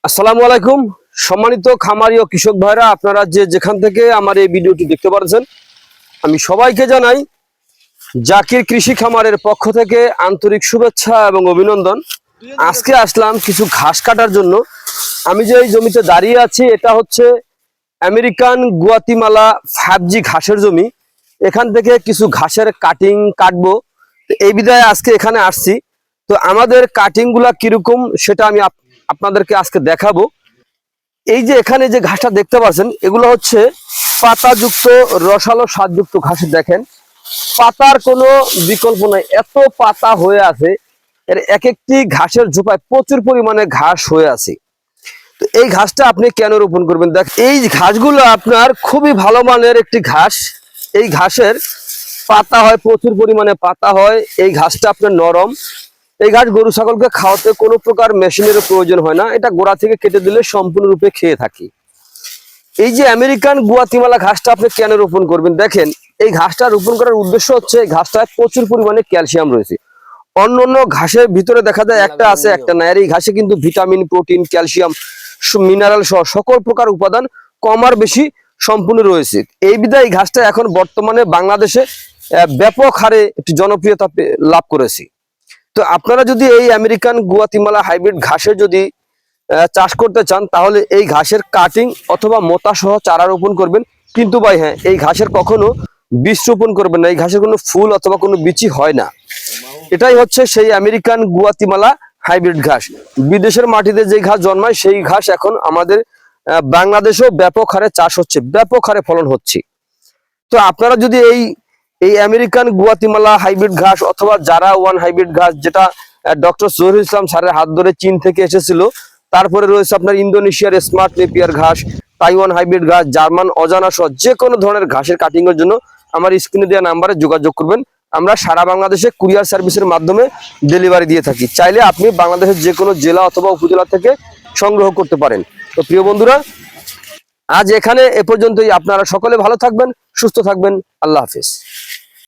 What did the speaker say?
আসসালামু আলাইকুম সম্মানিত খামারি ও কৃষক ভাইরা, আপনারা যেখান থেকে আমার এই ভিডিওটি দেখতে পাচ্ছেন, আমি সবাইকে জানাই জাকির কৃষি খামারের পক্ষ থেকে আন্তরিক শুভেচ্ছা এবং অভিনন্দন। আজকে আসলাম কিছু ঘাস কাটার জন্য। আমি যে এই জমিতে দাঁড়িয়ে আছি এটা হচ্ছে আমেরিকান গুয়াতিমালা 5G ঘাসের জমি। এখান থেকে কিছু ঘাসের কাটিং কাটবো, এই বিধায় আজকে এখানে আসছি। তো আমাদের কাটিং গুলা কিরকম সেটা আমি আপনাদেরকে আজকে দেখাবো। এই যে এখানে যে ঘাসটা দেখতে পাচ্ছেন, এগুলো হচ্ছে পাতাযুক্ত রসালো স্বাদযুক্ত ঘাস। দেখেন পাতার কোনো বিকল্প নাই, এত পাতা হয়ে আছে। এর এক একটি ঘাসের ঝোপায় প্রচুর পরিমাণে ঘাস হয়ে আছে। তো এই ঘাসটা আপনি কেন রোপণ করবেন? দেখ, এই ঘাসগুলো আপনার খুবই ভালো মানের একটি ঘাস। এই ঘাসের পাতা হয়, প্রচুর পরিমাণে পাতা হয়। এই ঘাসটা আপনার নরম। এই ঘাস গরু ছাগলকে খাওয়াতে কোনো প্রকার মেশিনের প্রয়োজন হয় না, এটা গোড়া থেকে কেটে দিলে সম্পূর্ণরূপে খেয়ে থাকি। এই যে আমেরিকান গুয়াতিমালা ঘাসটা আপনি কেন রোপণ করবেন? দেখেন, এই ঘাসটা রোপণ করার উদ্দেশ্য হচ্ছে এই ঘাসটায় প্রচুর পরিমাণে ক্যালসিয়াম রয়েছে। অন্য ঘাসের ভিতরে দেখা যায় একটা আছে একটা নাই, আর এই ঘাসে কিন্তু ভিটামিন, প্রোটিন, ক্যালসিয়াম, মিনারেল সহ সকল প্রকার উপাদান কম আর বেশি সম্পূর্ণ রয়েছে। এই বিধায় এই ঘাসটা এখন বর্তমানে বাংলাদেশে ব্যাপক হারে একটি জনপ্রিয়তা লাভ করেছে। তো আপনারা যদি এই আমেরিকান গুয়াতিমালা হাইব্রিড ঘাসের যদি চাষ করতে চান, তাহলে এই ঘাসের কাটিং অথবা মোটা সহ চারা রোপণ করবেন। কিন্তু ভাই হ্যাঁ, এই ঘাসের কখনো বীজ রোপণ করবেন না। এই ঘাসের কোনো ফুল অথবা কোনো বীজ হয় না। এটাই হচ্ছে সেই আমেরিকান গুয়াতিমালা হাইব্রিড ঘাস। বিদেশের মাটিতে যে ঘাস জন্মায় সেই ঘাস এখন আমাদের বাংলাদেশেও ব্যাপক হারে চাষ হচ্ছে, ব্যাপক হারে ফলন হচ্ছে। তো আপনারা যদি এই আমেরিকান গুয়াতিমালা হাইব্রিড ঘাস অথবা জারা ওয়ান হাইব্রিড ঘাস, যেটা ডক্টর জহিরুল ইসলাম স্যারের হাত ধরে চীন থেকে এসেছিল, তারপরে রয়েছে আপনার ইন্দোনেশিয়ার স্মার্ট নেপিয়ার ঘাস, তাইওয়ান হাইব্রিড ঘাস, জার্মান অজানা সহ যে কোনো ধরনের ঘাসের কাটিং এর জন্য আমার স্ক্রিনে দেওয়া নাম্বারে যোগাযোগ করবেন। আমরা সারা বাংলাদেশে কুরিয়ার সার্ভিসের মাধ্যমে ডেলিভারি দিয়ে থাকি। চাইলে আপনি বাংলাদেশের যে কোনো জেলা অথবা উপজেলা থেকে সংগ্রহ করতে পারেন। তো প্রিয় বন্ধুরা, আজ এখানে এ পর্যন্তই। আপনারা সকলে ভালো থাকবেন, সুস্থ থাকবেন। আল্লাহ হাফেজ।